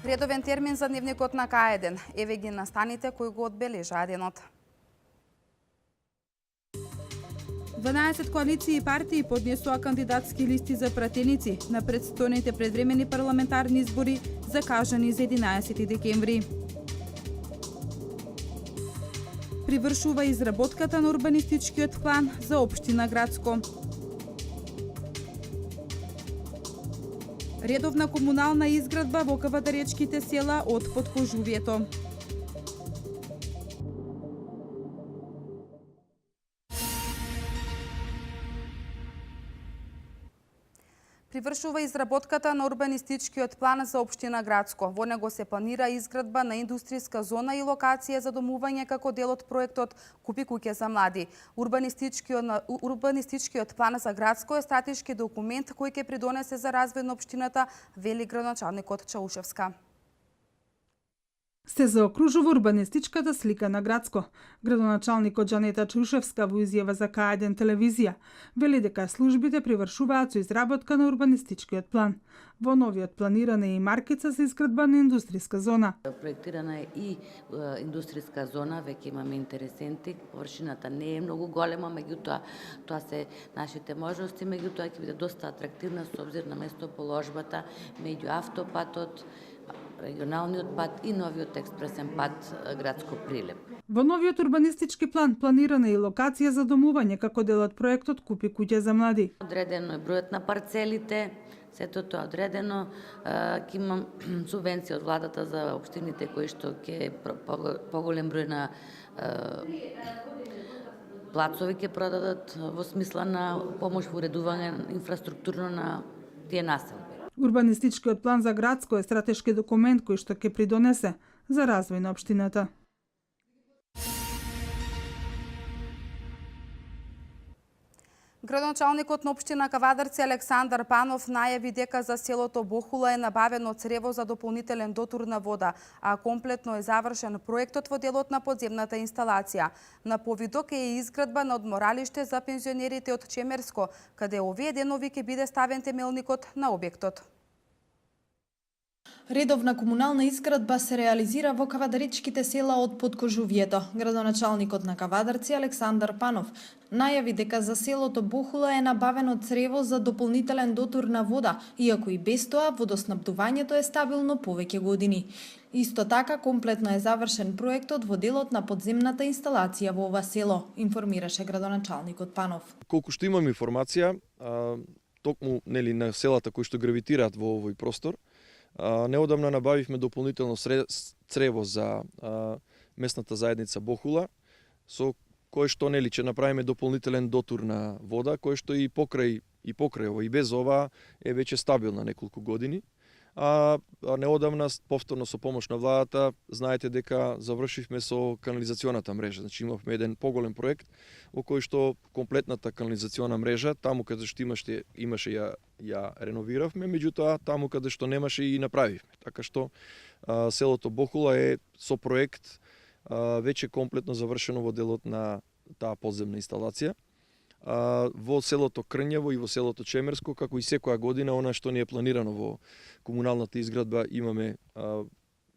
Редовен термин за дневникот на К1. Еве ги настаните кои го одбележаа денот. 12 коалиции и партии поднесоа кандидатски листи за пратеници на предстојните предвремени парламентарни избори закажани за 11 декември. Привршува изработката на урбанистичкиот план за општина Градско. Редовна комунална изградба во Кавадаречките села од Подкожувието. Привршува изработката на урбанистичкиот план за општина Градско. Во него се планира изградба на индустријска зона и локација за домување како дел од проектот Купи куќе за млади. Урбанистичкиот план за Градско е стратешки документ кој ќе придонесе за развој на општината, вели градоначалникот Чаушевска. Се заокружува урбанистичката слика на Градско. Градоначалникот Джанета Чаушевска во изјава за К1 телевизија вели дека службите привршуваат со изработка на урбанистичкиот план. Во новиот планирана е и маркица за изградба на индустријска зона. Проектирана е и индустријска зона, веќе имаме интересенти. Површината не е многу голема, меѓутоа тоа се нашите можности, меѓутоа ќе биде доста атрактивна со обзир на местоположбата меѓу автопатот, регионалниот пат и новиот експресен пат Градско Прилеп. Во новиот урбанистички план планирана е и локација за домување како дел од проектот Купи куќе за млади. Одредено е бројот на парцелите, сето тоа одредено, ќе имам субвенција од владата за општините кои што ќе поголем број на плацови ќе продадат во смисла на помош во уредување инфраструктурно на тие населби. Урбанистичкиот план за Градско е стратешки документ кој што ќе придонесе за развој на општината. Градоначалникот на општина Кавадарци Александар Панов најави дека за селото Бохула е набавено црево за дополнителен дотур на вода, а комплетно е завршен проектот во делот на подземната инсталација. На повидок е и изградба на одморалиште за пензионерите од Чемерско, каде овие денови ќе биде ставен темелникот на објектот. Редовна комунална изградба се реализира во Кавадаричките села од Подкожувието. Градоначалникот на Кавадарци Александар Панов најави дека за селото Бохула е набавено црево за дополнителен дотур на вода, иако и без тоа водоснабдувањето е стабилно повеќе години. Исто така комплетно е завршен проектот во делот на подземната инсталација во ова село, информираше градоначалникот Панов. Колку што имам информација, токму на селата кои што гравитираат во овој простор, неодамна набавивме дополнително црево за местната заедница Бохула, со кое што ќе направиме дополнителен дотур на вода, кој што и покрај ова и без ова е веќе стабилна неколку години. А неодамна, повторно со помош на владата, знаете дека завршивме со канализационата мрежа. Значи имавме еден поголем проект во кој што комплетната канализациона мрежа, таму каде што имаше ја реновиравме, меѓутоа таму каде што немаше и направивме. Така што селото Бохула е со проект веќе комплетно завршено во делот на таа подземна инсталација. Во селото Крњево и во селото Чемерско, како и секоја година, она што ни е планирано во комуналната изградба, имаме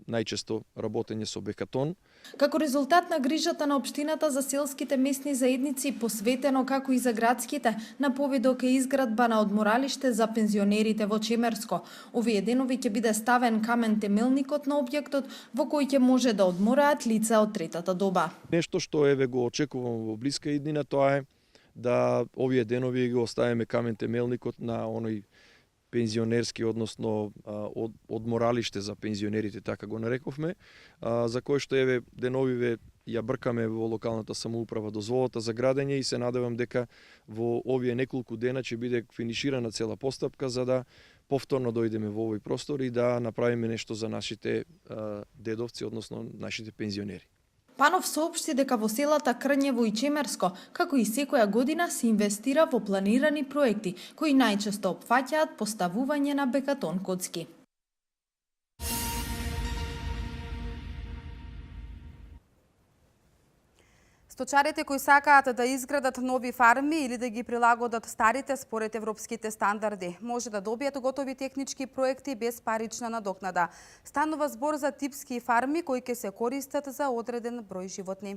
најчесто работење со бекатон. Како резултат на грижата на општината за селските местни заедници, посветено како и за градските, на повидок е изградба на одморалиште за пензионерите во Чемерско. Овие денови ќе биде ставен камен темелникот на објектот во кој ќе може да одмораат лица од третата доба. Нешто што го очекувам во блиска иднина, тоа е да овие денови го оставиме камен темелникот на оној пензионерски, односно одморалиште за пензионерите, така го нарековме, за кој што деновиве ја бркаме во локалната самоуправа дозволата за градење и се надевам дека во овие неколку дена ќе биде финиширана цела постапка за да повторно дојдеме во овој простор и да направиме нешто за нашите дедовци, односно нашите пензионери. Панов соопшти дека во селата Крњево и Чемерско, како и секоја година, се инвестира во планирани проекти, кои најчесто опфаќаат поставување на бекатон коцки. Сточарите кои сакаат да изградат нови фарми или да ги прилагодат старите според европските стандарди, може да добијат готови технички проекти без парична надокнада. Станува збор за типски фарми кои ќе се користат за одреден број животни.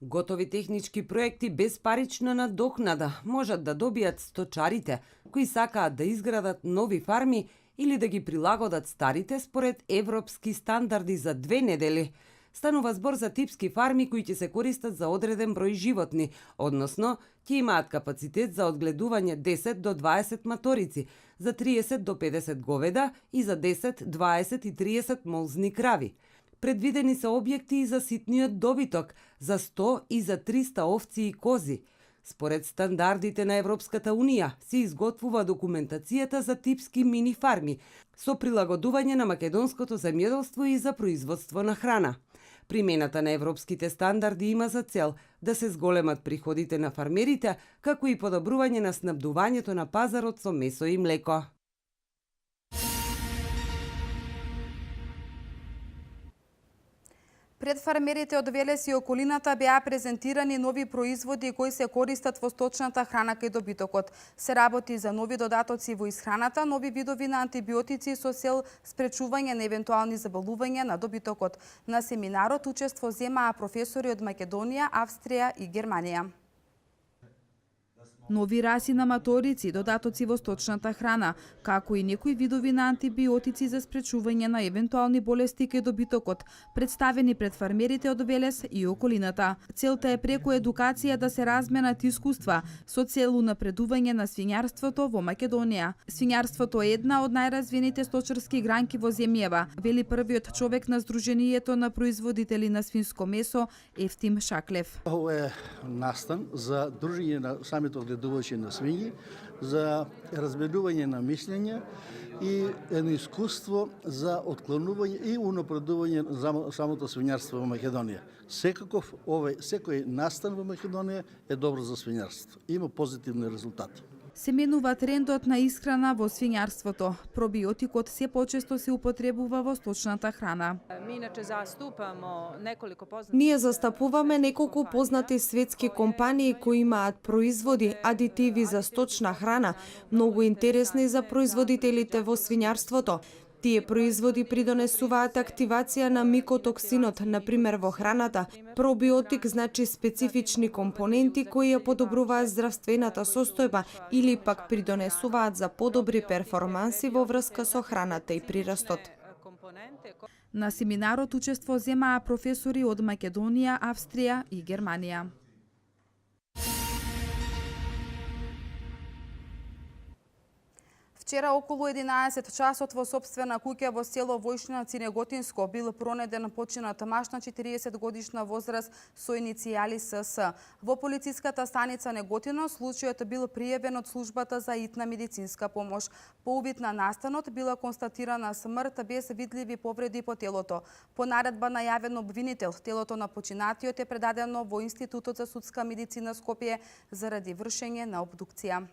Готови технички проекти без парична надокнада можат да добијат сточарите кои сакаат да изградат нови фарми или да ги прилагодат старите според европски стандарди за 2 недели. Станува збор за типски фарми кои ќе се користат за одреден број животни, односно ќе имаат капацитет за одгледување 10 до 20 маторици, за 30 до 50 говеда и за 10, 20 и 30 молзни крави. Предвидени се објекти и за ситниот добиток, за 100 и за 300 овци и кози. Според стандардите на Европската Унија се изготвува документацијата за типски мини фарми со прилагодување на македонското земјоделство и за производство на храна. Примената на европските стандарди има за цел да се зголемат приходите на фармерите, како и подобрување на снабдувањето на пазарот со месо и млеко. Пред фармерите од Велес и околината беа презентирани нови производи кои се користат во сточната храна кај добитокот. Се работи за нови додатоци во исхраната, нови видови на антибиотици со цел спречување на евентуални заболувања на добитокот. На семинарот учество земаа професори од Македонија, Австрија и Германија. Нови раси на маторици, додатоци во сточната храна, како и некои видови на антибиотици за спречување на евентуални болести кај добитокот, представени пред фармерите од Велес и околината. Целта е преку едукација да се разменат искуства со цел унапредување на свињарството во Македонија. Свињарството е една од најразвиените сточарски гранки во земјава, вели првиот човек на Сдруженијето на производители на свинско месо, Ефтим Шаклев. Ovo je nastan za druženje na samите odgledувачи на свињи, за разменување на мислења и едно искуство за отклонување и унапредување за самото свињарство во Македонија. Секој настан во Македонија е добро за свињарство. Има позитивни резултати. Се менува трендот на исхрана во свињарството. Пробиотикот се почесто се употребува во сточната храна. Ние застапуваме неколку познати светски компании кои имаат производи, адитиви за сточна храна, многу интересни за производителите во свињарството. Тие производи придонесуваат активација на микотоксинот, например во храната. Пробиотик значи специфични компоненти кои ја подобруваат здравствената состојба или пак придонесуваат за подобри перформанси во врска со храната и прирастот. На семинарот учество земаа професори од Македонија, Австрија и Германија. Вчера околу 11 часот во сопствена куќа во село Војшинац и Неготинско бил пронеден починат маж на 40 годишна возраст со иницијали СС. Во полициската станица Неготино случајот бил пријавен од службата за итна медицинска помош. По увид на настанот била констатирана смрт без видливи повреди по телото. По наредба на јавен обвинител, телото на починатиот е предадено во Институтот за судска медицина Скопје заради вршење на обдукција.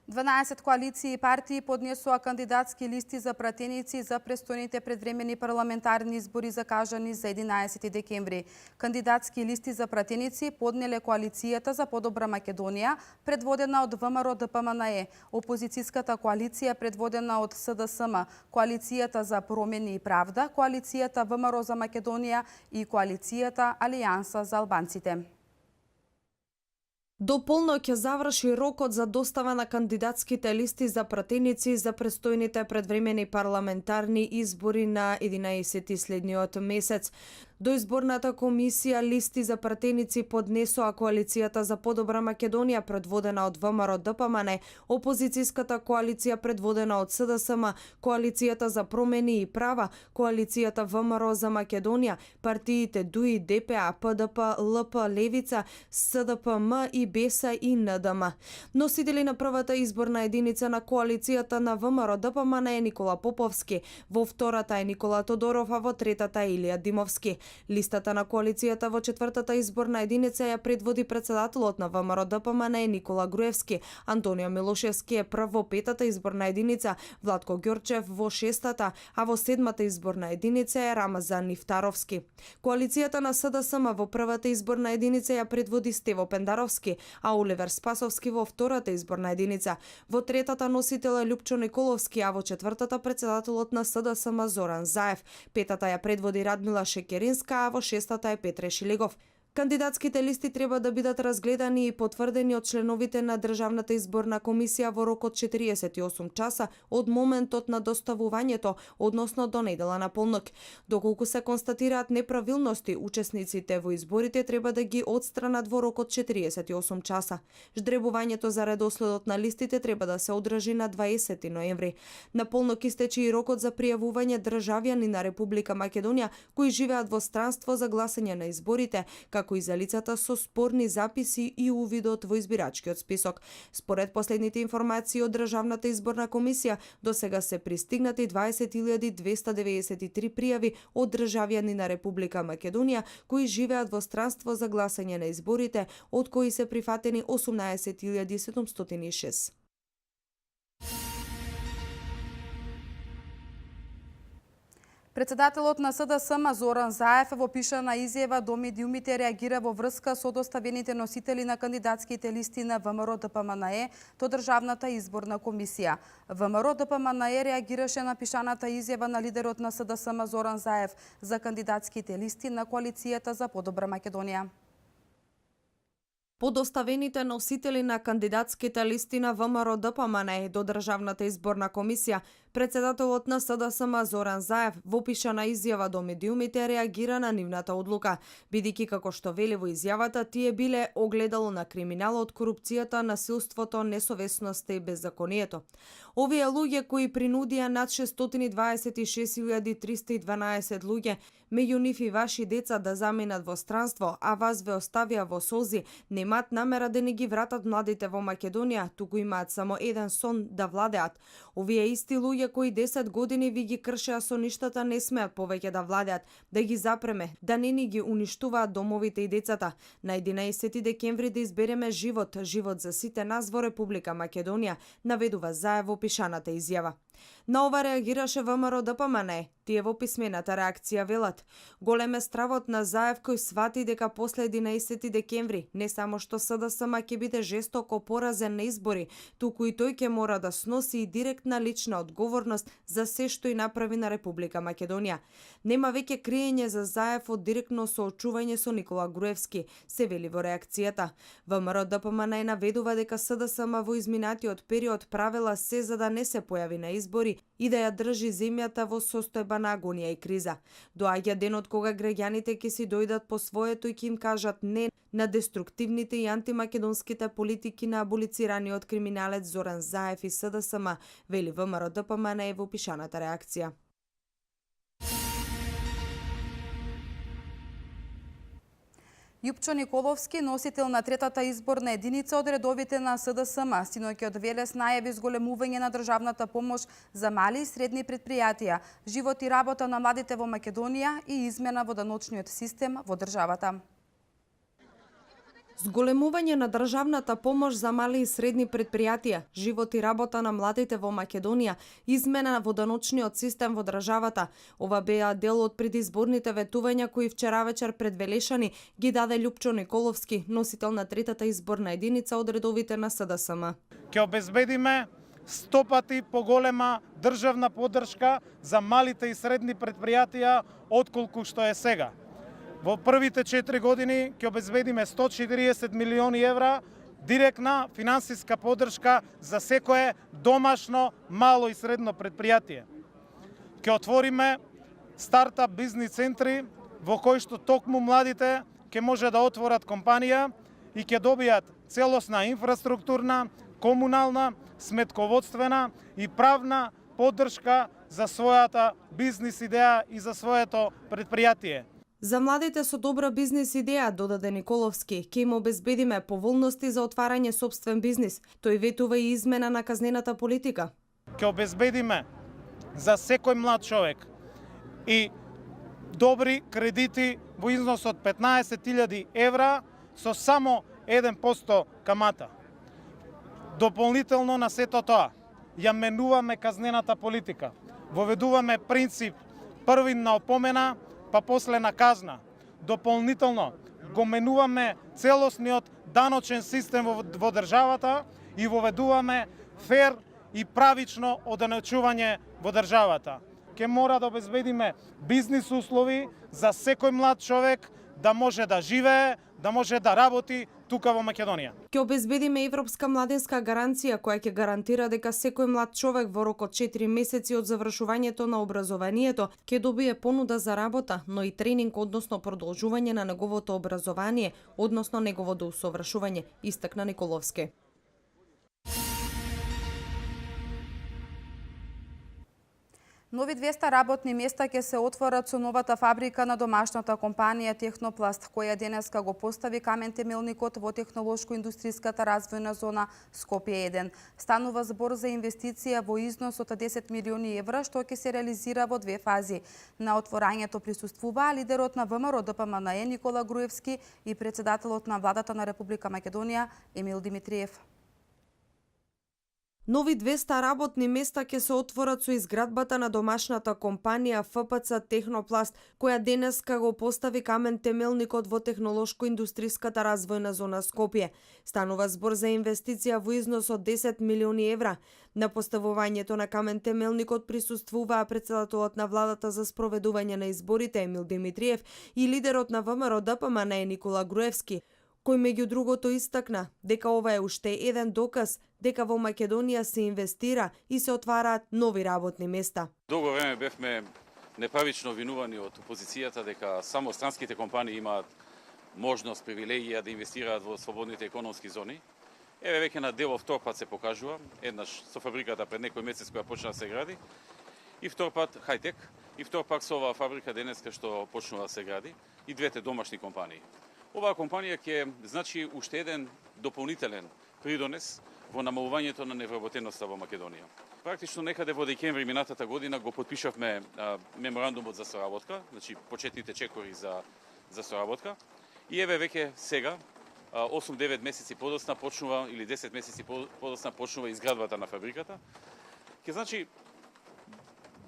12 коалиции и партии поднесоа кандидатски листи за пратеници за престојните предвремени парламентарни избори закажани за 11 декември. Кандидатски листи за пратеници поднеле коалицијата за подобра Македонија, предводена од ВМРО ДПМНЕ, опозицијската коалиција предводена од СДСМ, коалицијата за промени и правда, коалицијата ВМРО за Македонија и коалицијата Алијанса за албанците. До полноќ ќе заврши рокот за достава на кандидатските листи за пратеници за престојните предвремени парламентарни избори на 11 следниот месец. До изборната комисија листи за пратеници поднесоа коалицијата за подобра Македонија предводена од ВМРО ДПМНЕ, опозицијската коалиција предводена од СДСМ, коалицијата за промени и права, коалицијата ВМРО за Македонија, партиите ДУИ, ДПА, ПДП, ЛП, Левица, СДПМ и БЕСА и НДМ. Носители на првата изборна единица на коалицијата на ВМРО ДПМНЕ е Никола Поповски, во втората е Никола Тодоров, а во третата Илија Димовски. Листата на коалицијата во 4-та изборна единица ја предводи председателот на ВМРО ДПМН Никола Груевски, Антонио Милошевски е прв во 5-та изборна единица, Владко Ѓорчев во 6-та, а во 7-та изборна единица е Рамазан Нифтаровски. Коалицијата на СДСМ во првата изборна единица ја предводи Стево Пендаровски, а Оливер Спасовски во втората изборна единица. Во третата носител е Лјупчо Николовски, а во четвртата председателот на СДСМ Зоран Заев. Петата ја предводи Радмила Шекеринска, а во шестата е Петре Шилегов. Кандидатските листи треба да бидат разгледани и потврдени од членовите на Државната изборна комисија во рок од 48 часа од моментот на доставувањето, односно до недела на полнок. Доколку се констатираат неправилности, учесниците во изборите треба да ги отстранат во рок од 48 часа. Ждребувањето за редоследот на листите треба да се одржи на 20 ноември. На полнок истече и рокот за пријавување државјани на Република Македонија кои живеат во странство за гласање на изборите, како и за лицата со спорни записи и увидот во избирачкиот список. Според последните информации од Државната изборна комисија, досега се пристигнати 20.293 пријави од државјани на Република Македонија кои живеат во странство за гласање на изборите, од кои се прифатени 18.706. Председателот на СДСМ Зоран Заев во пишана изјава до медиумите реагира во врска со доставените носители на кандидатските листи на ВМРО ДПМНЕ до Државната изборна комисија. ВМРО ДПМНЕ реагираше на пишаната изјава на лидерот на СДСМ Зоран Заев за кандидатските листи на коалицијата за подобра Македонија. По доставените носители на кандидатските листи на ВМРО ДПМНЕ до Државната изборна комисија, председателот на СДСМ Зоран Заев во пишана изјава до медиумите реагира на нивната одлука, бидејќи како што вели во изјавата, тие биле огледало на криминалот, корупцијата, насилството, несовесноста и беззаконието. Овие луѓе кои принудија над 626.312 луѓе, меѓу нив и ваши деца да заминат во странство, а вас ве оставија во солзи, немаат намера да не ги вратат младите во Македонија, туку имаат само еден сон да владеат. Овие исти луѓе кои 10 години ви ги кршеа соништата не смеат повеќе да владеат, да ги запреме, да не ни ги уништуваат домовите и децата. На 11 декември да избереме живот, живот за сите нас во Република Македонија, наведува Заев во пишаната изјава. На ова реагираше ВМРО ДПМНЕ. Тие во писмената реакција велат: голем е стравот на Заев кој свати дека после 11 декември не само што СДСМ ќе биде жестоко поразен на избори, туку и тој ќе мора да сноси и директна лична одговорност за се што и направи на Република Македонија. Нема веќе криење за Заев од директно соочување со Никола Груевски, се вели во реакцијата. ВМРО ДПМНЕ наведува дека СДСМ во изминатиот период правела се за да не се појави на избори и да ја држи земјата во состојба на агонија и криза. Доаѓа денот кога граѓаните ќе си дојдат по своето и ќе им кажат не на деструктивните и антимакедонските политики на аболицираниот криминалец Зоран Заев и СДСМ, вели ВМРО ДПМНЕ во пишаната реакција. Јупчо Николовски, носител на третата изборна единица од редовите на СДСМ, синоќ Велес најави зголемување на државната помош за мали и средни предпријатија, живот и работа на младите во Македонија и измена во даночниот систем во државата. Зголемување на државната помош за мали и средни предпријатија, живот и работа на младите во Македонија, измена во даночниот систем во државата. Ова беа дел од предизборните ветувања кои вчера вечер пред Велешани ги даде Лјупчо Николовски, носител на третата изборна единица од редовите на СДСМ. Ќе обезбедиме 100 пати поголема државна поддршка за малите и средни предпријатија отколку што е сега. Во првите 4 години ќе обезбедиме 140 милиони евра директна финансиска поддршка за секое домашно мало и средно предпријатие. Ќе отвориме стартап бизнис центри во кои што токму младите ќе може да отворат компанија и ќе добијат целосна инфраструктурна, комунална, сметководствена и правна поддршка за својата бизнис идеја и за своето предпријатие. За младите со добра бизнис идеја, додаде Николовски, ќе им обезбедиме поволности за отварање сопствен бизнис. Тој ветува и измена на казнената политика. Ќе обезбедиме за секој млад човек и добри кредити во износ од 15.000 евра со само 1% камата. Дополнително на сето тоа, ја менуваме казнената политика. Воведуваме принцип првинна опомена, па после на казна. Дополнително го менуваме целосниот даночен систем во државата и воведуваме фер и правично оденачување во државата. Ке мора да обезбедиме бизнис услови за секој млад човек да може да живее, да може да работи тука во Македонија. Ќе обезбедиме европска младенска гаранција која ќе гарантира дека секој млад човек во рок од 4 месеци од завршувањето на образованието ќе добие понуда за работа, но и тренинг, односно продолжување на неговото образование, односно неговото усовршување, истакна Николовски. Нови 200 работни места ќе се отворат со новата фабрика на домашната компанија Технопласт, која денеска го постави камен темелникот во технолошко-индустријската развојна зона Скопје 1. Станува збор за инвестиција во износ од 10 милиони евра, што ќе се реализира во 2 фази. На отворањето присуствуваа лидерот на ВМРО ДПМНЕ Никола Груевски и председателот на владата на Република Македонија Емил Димитриев. Нови 200 работни места ќе се отворат со изградбата на домашната компанија ФПЦ Технопласт, која денеска го постави камен темелникот во технолошко-индустријската развојна зона Скопје. Станува збор за инвестиција во износ од 10 милиони евра. На поставувањето на камен темелникот присуствуваа председателот на владата за спроведување на изборите Емил Димитриев и лидерот на ВМРО ДПМНЕ Никола Груевски, кој меѓу другото истакна дека ова е уште еден доказ дека во Македонија се инвестира и се отвараат нови работни места. Долго време бевме неправично обвинувани од опозицијата дека само странските компании имаат можност, привилегија да инвестираат во слободните економски зони. Еве веќе на дело втор пат се покажува, еднаш со фабриката пред некој месец која почна да се гради, и втор пат Хајтек, и втор пак со оваа фабрика денеска што почнува да се гради, и двете домашни компании. Оваа компанија ќе значи уште еден дополнителен придонес во намалувањето на невработеноста во Македонија. Практично некаде во декември минатата година го потпишавме меморандумот за соработка, значи почетните чекори за соработка. И еве веќе сега 8-9 месеци подоцна почнува или 10 месеци подоцна почнува изградбата на фабриката. Ќе значи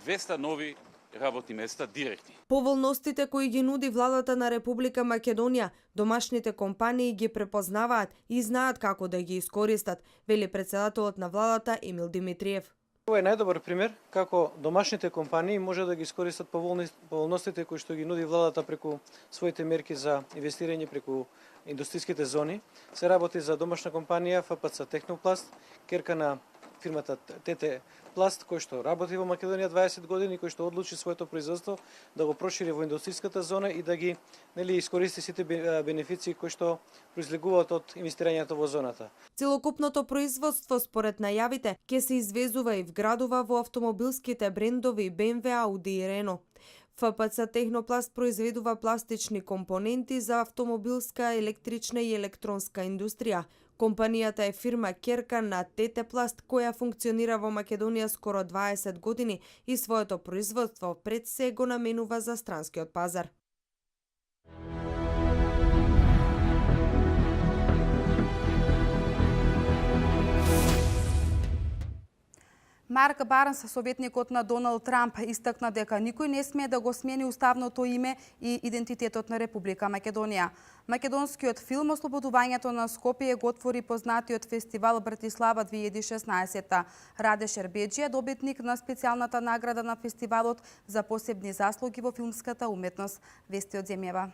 200 нови работни места директни. Поволностите кои ги нуди владата на Република Македонија, домашните компании ги препознаваат и знаат како да ги искористат, вели председателот на владата Емил Димитриев. Ова е најдобар пример како домашните компании може да ги искористат поволностите кои што ги нуди владата преку своите мерки за инвестирање преку индустријските зони. Се работи за домашна компанија ФПЦ Технопласт, керка на фирмата ТТ Пласт, кој што работи во Македонија 20 години, кој што одлучи своето производство да го прошири во индустријската зона и да ги искористи сите бенефиции кои што произлегуваат од инвестирањето во зоната. Целокупното производство според најавите ќе се извезува и вградува во автомобилските брендови BMW, Audi и Renault. ФПЦ Технопласт произведува пластични компоненти за автомобилска, електрична и електронска индустрија. Компанијата е фирма керка на ТТ Пласт, која функционира во Македонија скоро 20 години и своето производство пред се го наменува за странскиот пазар. Марк Барнс, советникот на Доналд Трамп, истакна дека никој не смее да го смени уставното име и идентитетот на Република Македонија. Македонскиот филм Ослободувањето на Скопје го отвори познатиот фестивал Братислава 2016. Раде Шербеджија, добитник на специјалната награда на фестивалот за посебни заслуги во филмската уметност. Вести од земјава.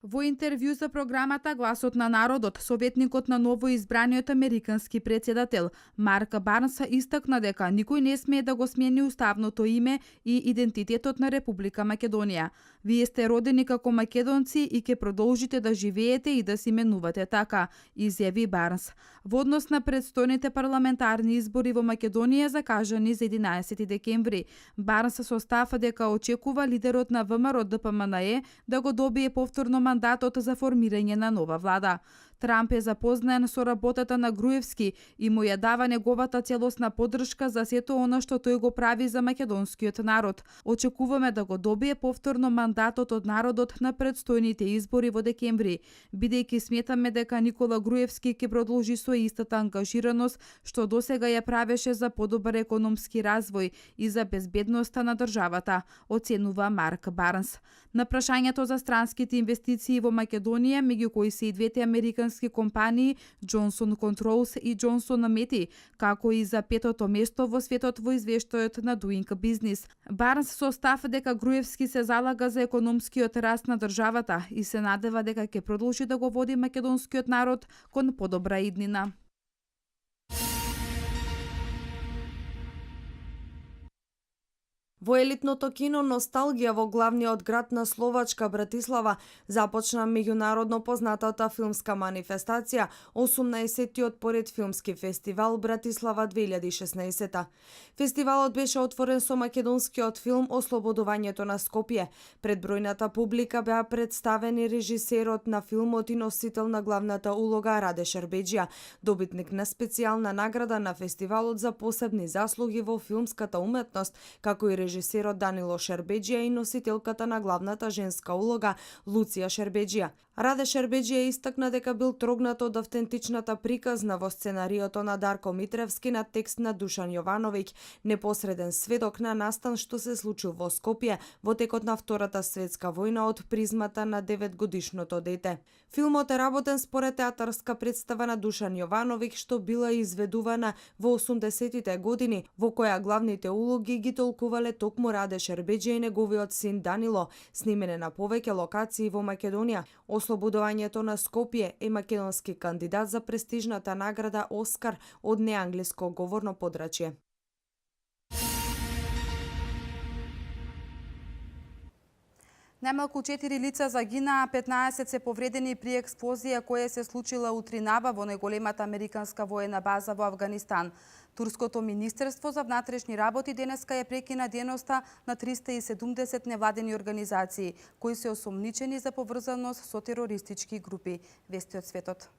Во интервју за програмата Гласот на народот, советникот на новоизбраниот американски председател Марк Барнс истакна дека никој не смее да го смени уставното име и идентитетот на Република Македонија. Вие сте родени како македонци и ќе продолжите да живеете и да си менувате така, изјави Барнс. Во однос на предстојните парламентарни избори во Македонија закажани за 11 декември, Барнс со став дека очекува лидерот на ВМРО ДПМНЕ да го добие повторно мандатот за формирање на нова влада. Трамп е запознаен со работата на Груевски и му ја дава неговата целосна поддршка за сето она што тој го прави за македонскиот народ. Очекуваме да го добие повторно мандатот од народот на предстојните избори во декември, бидејќи сметаме дека Никола Груевски ќе продолжи со истата ангажираност што досега ја правеше за подобар економски развој и за безбедноста на државата, оценува Марк Барнс. На прашањето за странските инвестиции во Македонија, меѓу кои се и двете американски компании Johnson Controls и Johnson Matthey, како и за петото место во светот во извештајот на Doing Business. Барнс со став дека Груевски се залага за економскиот раст на државата и се надева дека ќе продолжи да го води македонскиот народ кон подобра иднина. Во елитното кино Носталгија во главниот град на Словачка, Братислава, започна меѓународно познатата филмска манифестација, 18-тиот поред филмски фестивал Братислава 2016. Фестивалот беше отворен со македонскиот филм Ослободувањето на Скопје. Пред бројната публика беа представени режисерот на филмот и носител на главната улога Раде Шербеџија, добитник на специјална награда на фестивалот за посебни заслуги во филмската уметност, како и режисерот Данило Шербеџија и носителката на главната женска улога Луција Шербеџија. Раде Шербеџија истакна дека бил трогнат од автентичната приказна во сценариото на Дарко Митревски на текст на Душан Јовановиќ, непосреден сведок на настан што се случил во Скопје во текот на Втората светска војна од призмата на 9-годишното дете. Филмот е работен според театарска представа на Душан Јовановиќ што била изведувана во 80-тите години, во која главните улоги ги толкувале токму Раде Шербеџија и неговиот син Данило, снимене на повеќе локации во Македонија. Ослободувањето на Скопје е македонски кандидат за престижната награда Оскар од неанглиско говорно подрачје. Најмалку 4 лица загинаа, 15 се повредени при експлозија која се случила утринава во најголемата американска воена база во Авганистан. Турското министерство за внатрешни работи денеска ја прекина дејноста на 370 невладени организации, кои се осомничени за поврзаност со терористички групи. Вести од светот.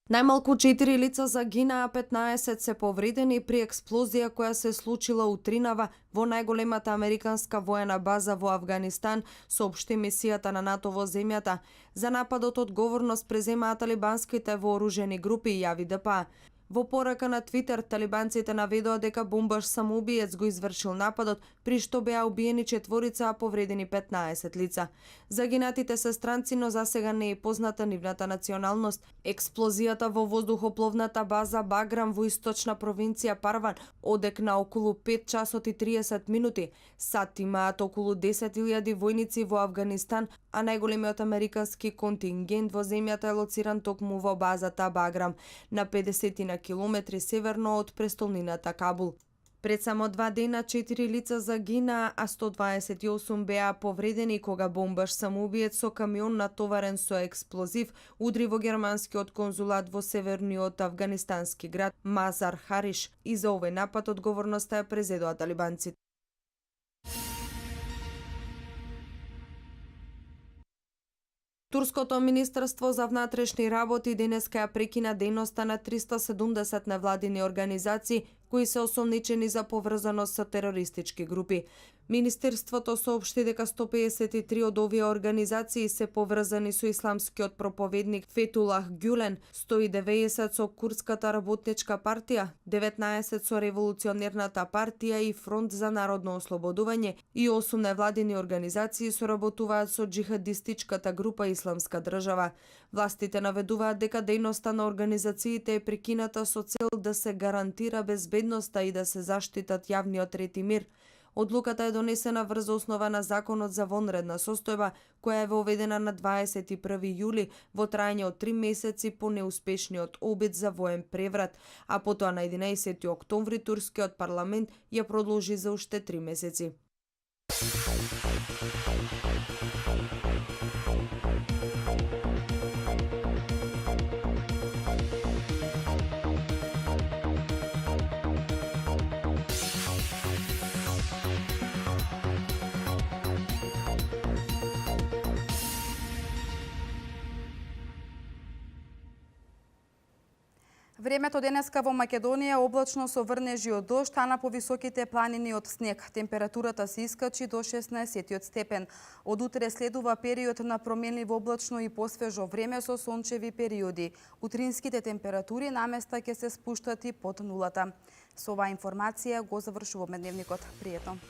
Најмалку 4 лица загинаа, 15 се повредени при експлозија која се случила утринава во најголемата американска воена база во Авганистан, соопшти мисијата на НАТО во земјата. За нападот одговорност преземаа талибанските вооружени групи, јави ДПА. Во порака на Твитер, талибанците наведоа дека бомбаш самоубиец го извршил нападот, при што беа убиени 4, а повредени 15 лица. Загинатите се странци, но засега не е позната нивната националност. Експлозијата во воздухопловната база Баграм во источна провинција Парван одекна околу 5 часот и 30 минути. САД имаат околу 10.000 војници во Авганистан, а најголемиот американски контингент во земјата е лоциран токму во базата Баграм, на 50 на километри северно од престолнината Кабул. Пред само 2 дена 4 лица загинаа, а 128 беа повредени кога бомбаш самоубиец со камион натоварен со експлозив удри во германскиот конзулат во северниот авганистански град Мазар Хариш. И за овој напад одговорноста ја презедоа талибанците. Турското министерство за внатрешни работи денеска ја прекина дејноста на 370 невладини организации кои се осомничени за поврзаност со терористички групи. Министерството соопшти дека 153 од овие организации се поврзани со исламскиот проповедник Фетулах Гюлен, 190 со Курдската работничка партија, 19 со Револуционерната партија и Фронт за народно ослободување и 8 невладини организации соработуваат со джихадистичката група Исламска држава. Властите наведуваат дека дејноста на организациите е прекината со цел да се гарантира безбедноста и да се заштитат јавниот ред и мир. Одлуката е донесена врз основа на Законот за вонредна состојба, која е воведена на 21 јули во трајање од 3 месеци по неуспешниот обид за воен преврат, а потоа на 11 октомври турскиот парламент ја продолжи за уште 3 месеци. Времето денеска во Македонија облачно со врнежи од дожд, а на повисоките планини од снег. Температурата се искачи до 16 степен. Од утре следува период на променливо облачно и посвежо време со сончеви периоди. Утринските температури наместа ќе се спуштат и под нулата. Со оваа информација го завршуваме дневникот. Пријатно.